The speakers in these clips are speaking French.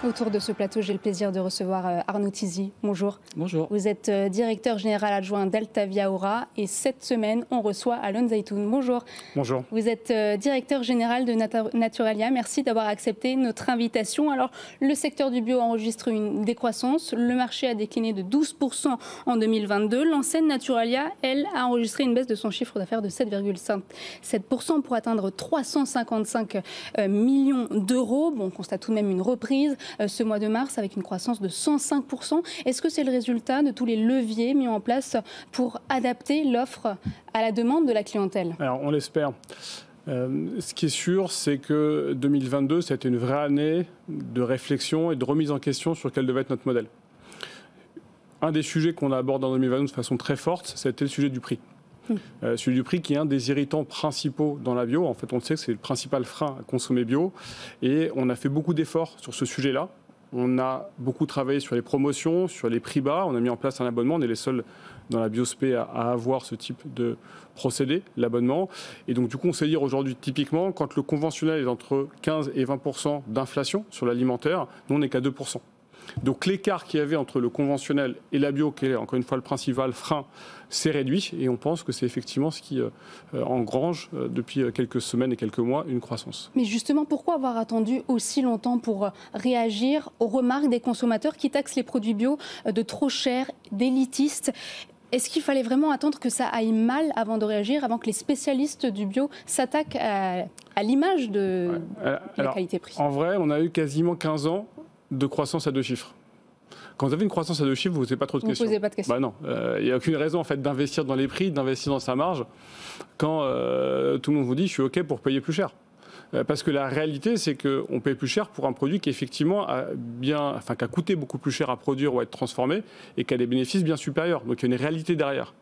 Autour de ce plateau, j'ai le plaisir de recevoir Arnaud Tizy. Bonjour. Bonjour. Vous êtes directeur général adjoint d'Altavia Aura et cette semaine, on reçoit Alon Zaitoun. Bonjour. Bonjour. Vous êtes directeur général de Naturalia. Merci d'avoir accepté notre invitation. Alors, le secteur du bio enregistre une décroissance. Le marché a décliné de 12% en 2022. L'enseigne Naturalia, elle, a enregistré une baisse de son chiffre d'affaires de 7,7% pour atteindre 355 millions d'euros. Bon, on constate tout de même une reprise ce mois de mars avec une croissance de 105%. Est-ce que c'est le résultat de tous les leviers mis en place pour adapter l'offre à la demande de la clientèle? Alors, on l'espère. Ce qui est sûr, c'est que 2022, ça a été une vraie année de réflexion et de remise en question sur quel devait être notre modèle. Un des sujets qu'on a abordé en 2022 de façon très forte, c'était le sujet du prix. Celui du prix qui est un des irritants principaux dans la bio. En fait, on le sait que c'est le principal frein à consommer bio. Et on a fait beaucoup d'efforts sur ce sujet-là. On a beaucoup travaillé sur les promotions, sur les prix bas. On a mis en place un abonnement. On est les seuls dans la biospé à avoir ce type de procédé, l'abonnement. Et donc, du coup, on sait dire aujourd'hui, typiquement, quand le conventionnel est entre 15 et 20% d'inflation sur l'alimentaire, nous, on n'est qu'à 2%. Donc l'écart qu'il y avait entre le conventionnel et la bio, qui est encore une fois le principal frein, s'est réduit et on pense que c'est effectivement ce qui engrange depuis quelques semaines et quelques mois une croissance. Mais justement, pourquoi avoir attendu aussi longtemps pour réagir aux remarques des consommateurs qui taxent les produits bio de trop chers, d'élitistes? Est-ce qu'il fallait vraiment attendre que ça aille mal avant de réagir, avant que les spécialistes du bio s'attaquent à l'image de la qualité-prix? En vrai, on a eu quasiment 15 ans de croissance à deux chiffres. Quand vous avez une croissance à deux chiffres, vous ne posez pas trop de questions. Vous ne posez pas de questions. Bah non, il n'y a aucune raison en fait d'investir dans les prix, d'investir dans sa marge, quand tout le monde vous dit je suis OK pour payer plus cher. Parce que la réalité, c'est qu'on paye plus cher pour un produit qui effectivement qui a coûté beaucoup plus cher à produire ou à être transformé et qui a des bénéfices bien supérieurs. Donc il y a une réalité derrière.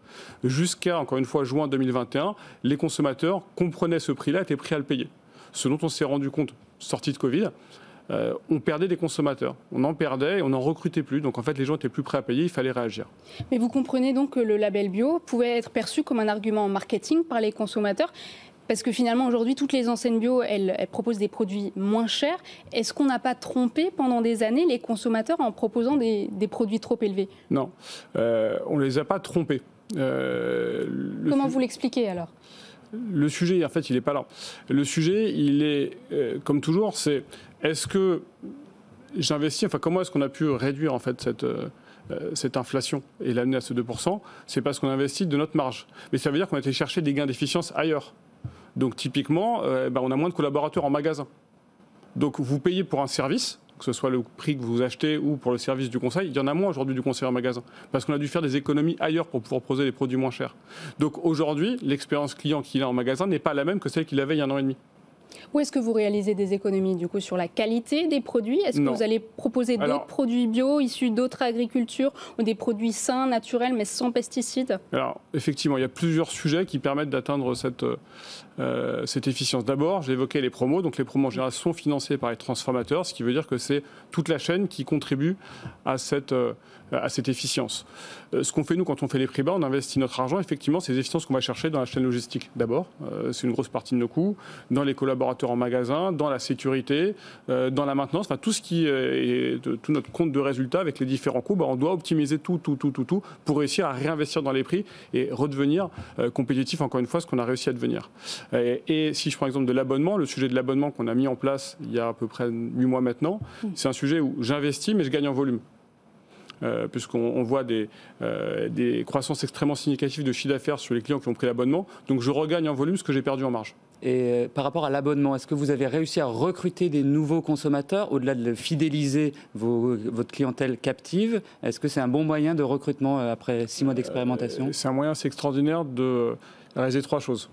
Jusqu'à, encore une fois, juin 2021, les consommateurs comprenaient ce prix-là, étaient prêts à le payer. Ce dont on s'est rendu compte, sortie de Covid, on perdait des consommateurs. On en perdait et on n'en recrutait plus. Donc en fait, les gens étaient plus prêts à payer, il fallait réagir. Mais vous comprenez donc que le label bio pouvait être perçu comme un argument marketing par les consommateurs? Parce que finalement, aujourd'hui, toutes les enseignes bio, elles proposent des produits moins chers. Est-ce qu'on n'a pas trompé pendant des années les consommateurs en proposant des produits trop élevés? Non, on ne les a pas trompés. Comment vous l'expliquez alors? Le sujet, en fait, il n'est pas là. Le sujet, il est, comme toujours, c'est est-ce que j'investis, enfin, comment est-ce qu'on a pu réduire en fait cette inflation et l'amener à ce 2%? C'est parce qu'on investit de notre marge. Mais ça veut dire qu'on a été chercher des gains d'efficience ailleurs. Donc typiquement, on a moins de collaborateurs en magasin. Donc vous payez pour un service, que ce soit le prix que vous achetez ou pour le service du conseil, il y en a moins aujourd'hui du conseil en magasin. Parce qu'on a dû faire des économies ailleurs pour pouvoir proposer des produits moins chers. Donc aujourd'hui, l'expérience client qu'il a en magasin n'est pas la même que celle qu'il avait il y a un an et demi. Où est-ce que vous réalisez des économies du coup sur la qualité des produits? Est-ce que vous allez proposer d'autres produits bio issus d'autres agricultures ou des produits sains, naturels mais sans pesticides? Alors effectivement, il y a plusieurs sujets qui permettent d'atteindre cette efficience. D'abord, j'ai évoqué les promos. Donc les promos en général sont financés par les transformateurs, ce qui veut dire que c'est toute la chaîne qui contribue à cette efficience. Ce qu'on fait nous quand on fait les prix bas, on investit notre argent. Effectivement, c'est les efficiences qu'on va chercher dans la chaîne logistique. D'abord, c'est une grosse partie de nos coûts, dans les collaborateurs en magasin, dans la sécurité, dans la maintenance, enfin tout ce qui est tout notre compte de résultats avec les différents coûts. On doit optimiser tout pour réussir à réinvestir dans les prix et redevenir compétitif. Encore une fois, ce qu'on a réussi à devenir. Et si je prends l'exemple de l'abonnement, le sujet de l'abonnement qu'on a mis en place il y a à peu près 8 mois maintenant, c'est un sujet où j'investis mais je gagne en volume. Puisqu'on voit des croissances extrêmement significatives de chiffre d'affaires sur les clients qui ont pris l'abonnement. Donc je regagne en volume ce que j'ai perdu en marge. Et par rapport à l'abonnement, est-ce que vous avez réussi à recruter des nouveaux consommateurs, au-delà de fidéliser votre clientèle captive? Est-ce que c'est un bon moyen de recrutement après 6 mois d'expérimentation? C'est un moyen assez extraordinaire de réaliser 3 choses.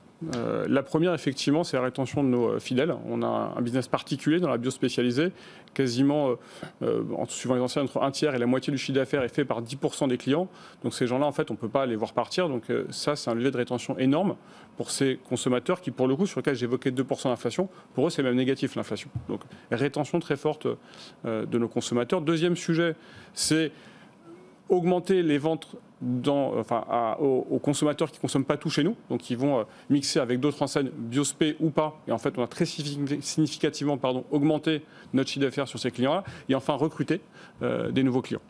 La première, effectivement, c'est la rétention de nos fidèles. On a un business particulier dans la bio spécialisée. Quasiment, suivant les anciens, entre un tiers et la moitié du chiffre d'affaires est fait par 10% des clients. Donc ces gens-là, en fait, on ne peut pas les voir partir. Donc ça, c'est un levier de rétention énorme pour ces consommateurs qui, pour le coup, sur lequel j'évoquais 2% d'inflation, pour eux, c'est même négatif, l'inflation. Donc rétention très forte de nos consommateurs. Deuxième sujet, c'est augmenter les ventes aux consommateurs qui ne consomment pas tout chez nous, donc qui vont mixer avec d'autres enseignes Biospé ou pas. Et en fait, on a très significativement augmenté notre chiffre d'affaires sur ces clients-là. Et enfin, recruter des nouveaux clients.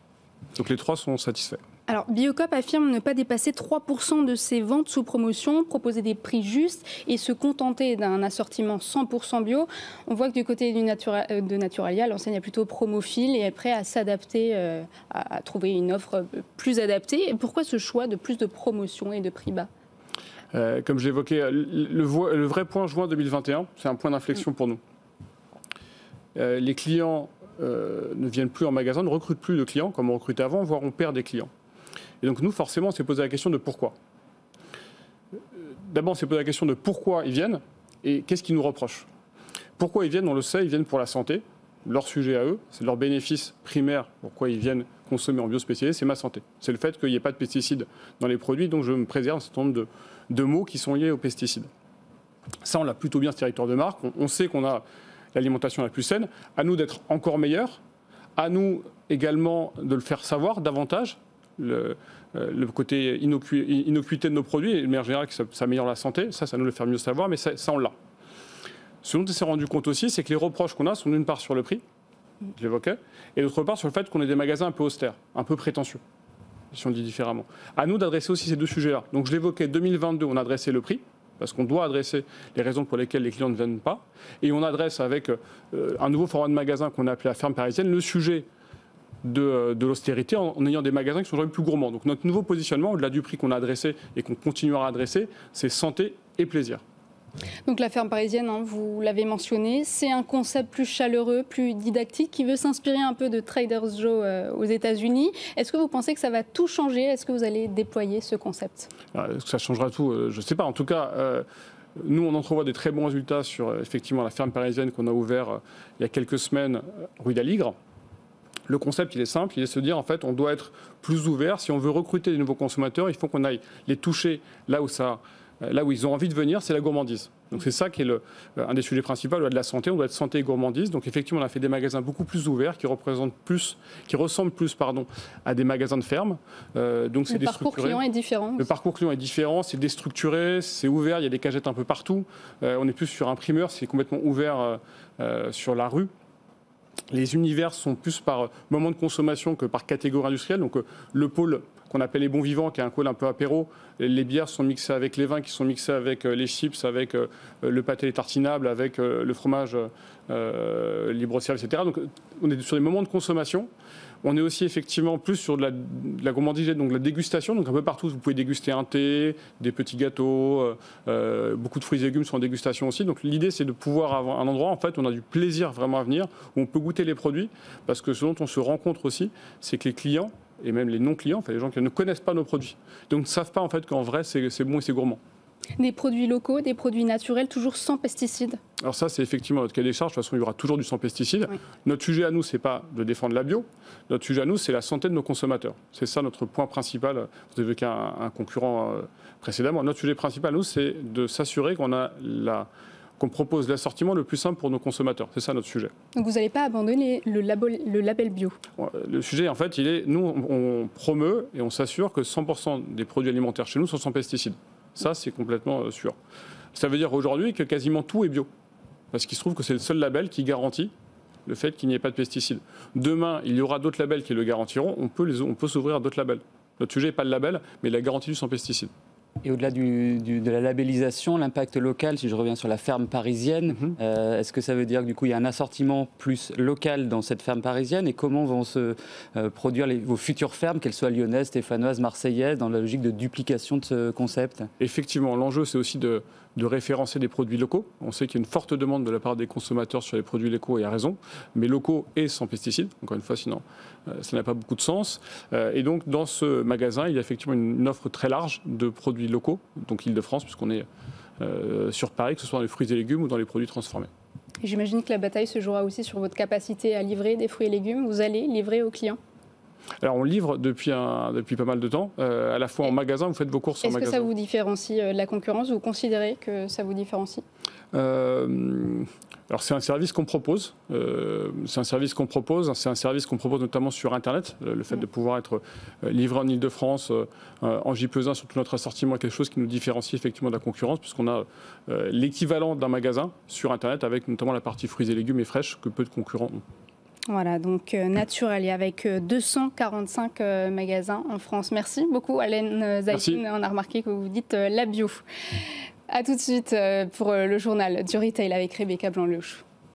Donc les 3 sont satisfaits. Alors, Biocoop affirme ne pas dépasser 3% de ses ventes sous promotion, proposer des prix justes et se contenter d'un assortiment 100% bio. On voit que du côté de Naturalia, l'enseigne est plutôt promophile et est prête à s'adapter, à trouver une offre plus adaptée. Et pourquoi ce choix de plus de promotion et de prix bas ? Comme je l'évoquais, le vrai point juin 2021, c'est un point d'inflexion pour nous. Les clients ne viennent plus en magasin, ne recrutent plus de clients comme on recrutait avant, voire on perd des clients. Et donc nous, forcément, on s'est posé la question de pourquoi. D'abord, on s'est posé la question de pourquoi ils viennent et qu'est-ce qu'ils nous reprochent. Pourquoi ils viennent, on le sait, ils viennent pour la santé. Leur sujet à eux, c'est leur bénéfice primaire. Pourquoi ils viennent consommer en bio spécialisé, c'est ma santé. C'est le fait qu'il n'y ait pas de pesticides dans les produits, donc je me préserve un certain nombre de maux qui sont liés aux pesticides. Ça, on l'a plutôt bien, ce territoire de marque. On sait qu'on a l'alimentation la plus saine. À nous d'être encore meilleurs. À nous également de le faire savoir davantage. Le côté innocuité de nos produits, et de manière générale, que ça améliore la santé, ça nous le fait mieux savoir, mais ça on l'a. Ce dont on s'est rendu compte aussi, c'est que les reproches qu'on a sont d'une part sur le prix, je l'évoquais, et d'autre part sur le fait qu'on ait des magasins un peu austères, un peu prétentieux, si on le dit différemment. À nous d'adresser aussi ces deux sujets-là. Donc je l'évoquais, 2022, on a adressé le prix, parce qu'on doit adresser les raisons pour lesquelles les clients ne viennent pas, et on adresse avec un nouveau format de magasin qu'on a appelé la ferme parisienne, le sujet de l'austérité en ayant des magasins qui sont aujourd'hui plus gourmands. Donc notre nouveau positionnement, au-delà du prix qu'on a adressé et qu'on continuera à adresser, c'est santé et plaisir. Donc la ferme parisienne, vous l'avez mentionné, c'est un concept plus chaleureux, plus didactique, qui veut s'inspirer un peu de Trader Joe aux États-Unis. Est-ce que vous pensez que ça va tout changer ? Est-ce que vous allez déployer ce concept ? Est-ce que ça changera tout ? Je ne sais pas. En tout cas, nous, on entrevoit des très bons résultats sur effectivement la ferme parisienne qu'on a ouvert il y a quelques semaines, rue d'Aligre. Le concept, il est simple, il est de se dire, en fait, on doit être plus ouvert. Si on veut recruter des nouveaux consommateurs, il faut qu'on aille les toucher là où ils ont envie de venir, c'est la gourmandise. Donc c'est ça qui est un des sujets principaux, au-delà de la santé, on doit être santé et gourmandise. Donc effectivement, on a fait des magasins beaucoup plus ouverts, qui ressemblent plus à des magasins de ferme. Donc c'est le parcours client est différent. Le parcours client est différent, c'est déstructuré, c'est ouvert, il y a des cagettes un peu partout. On est plus sur un primeur, c'est complètement ouvert sur la rue. Les univers sont plus par moment de consommation que par catégorie industrielle. Donc le pôle qu'on appelle les bons vivants, qui est un pôle un peu apéro, les bières sont mixées avec les vins, qui sont mixés avec les chips, avec le pâté tartinable, avec le fromage libre-service, etc. Donc on est sur des moments de consommation. On est aussi effectivement plus sur de la gourmandise, donc de la dégustation. Donc un peu partout, vous pouvez déguster un thé, des petits gâteaux, beaucoup de fruits et légumes sont en dégustation aussi. Donc l'idée, c'est de pouvoir avoir un endroit, en fait, où on a du plaisir vraiment à venir, où on peut goûter les produits. Parce que ce dont on se rend compte aussi, c'est que les clients, et même les non-clients, enfin les gens qui ne connaissent pas nos produits, donc ne savent pas en fait qu'en vrai, c'est bon et c'est gourmand. Des produits locaux, des produits naturels, toujours sans pesticides. Alors ça, c'est effectivement notre cahier des charges. De toute façon, il y aura toujours du sans pesticides. Oui. Notre sujet à nous, c'est pas de défendre la bio. Notre sujet à nous, c'est la santé de nos consommateurs. C'est ça notre point principal. Vous avez évoqué un concurrent précédemment. Notre sujet principal, nous, c'est de s'assurer qu'on propose l'assortiment le plus simple pour nos consommateurs. C'est ça notre sujet. Donc vous n'allez pas abandonner le label bio. Le sujet, en fait, nous, on promeut et on s'assure que 100% des produits alimentaires chez nous sont sans pesticides. Ça, c'est complètement sûr. Ça veut dire aujourd'hui que quasiment tout est bio. Parce qu'il se trouve que c'est le seul label qui garantit le fait qu'il n'y ait pas de pesticides. Demain, il y aura d'autres labels qui le garantiront. On peut s'ouvrir à d'autres labels. Notre sujet n'est pas le label, mais la garantie du sans pesticides. Et au-delà de la labellisation, l'impact local, si je reviens sur la ferme parisienne, est-ce que ça veut dire que du coup il y a un assortiment plus local dans cette ferme parisienne et comment vont se produire vos futures fermes, qu'elles soient lyonnaises, stéphanoises, marseillaises, dans la logique de duplication de ce concept ? Effectivement, l'enjeu c'est aussi de référencer des produits locaux. On sait qu'il y a une forte demande de la part des consommateurs sur les produits locaux et à raison, mais locaux et sans pesticides. Encore une fois, sinon ça n'a pas beaucoup de sens. Et donc dans ce magasin, il y a effectivement une offre très large de produits locaux, donc Île-de-France, puisqu'on est sur Paris, que ce soit dans les fruits et légumes ou dans les produits transformés. Et j'imagine que la bataille se jouera aussi sur votre capacité à livrer des fruits et légumes. Vous allez livrer aux clients ? Alors on livre depuis pas mal de temps, à la fois en magasin, vous faites vos courses en magasin. Est-ce que ça vous différencie de la concurrence ? Vous considérez que ça vous différencie ? Alors c'est un service qu'on propose. C'est un service qu'on propose notamment sur Internet. Le fait de pouvoir être livré en Ile-de-France en J+1 sur tout notre assortiment est quelque chose qui nous différencie effectivement de la concurrence, puisqu'on a l'équivalent d'un magasin sur Internet avec notamment la partie fruits et légumes et fraîches que peu de concurrents ont. Voilà, donc Naturalia avec 245 magasins en France. Merci beaucoup Alain Zaytine. On a remarqué que vous dites la bio. A tout de suite pour le journal du retail avec Rebecca Blanc-Leuch.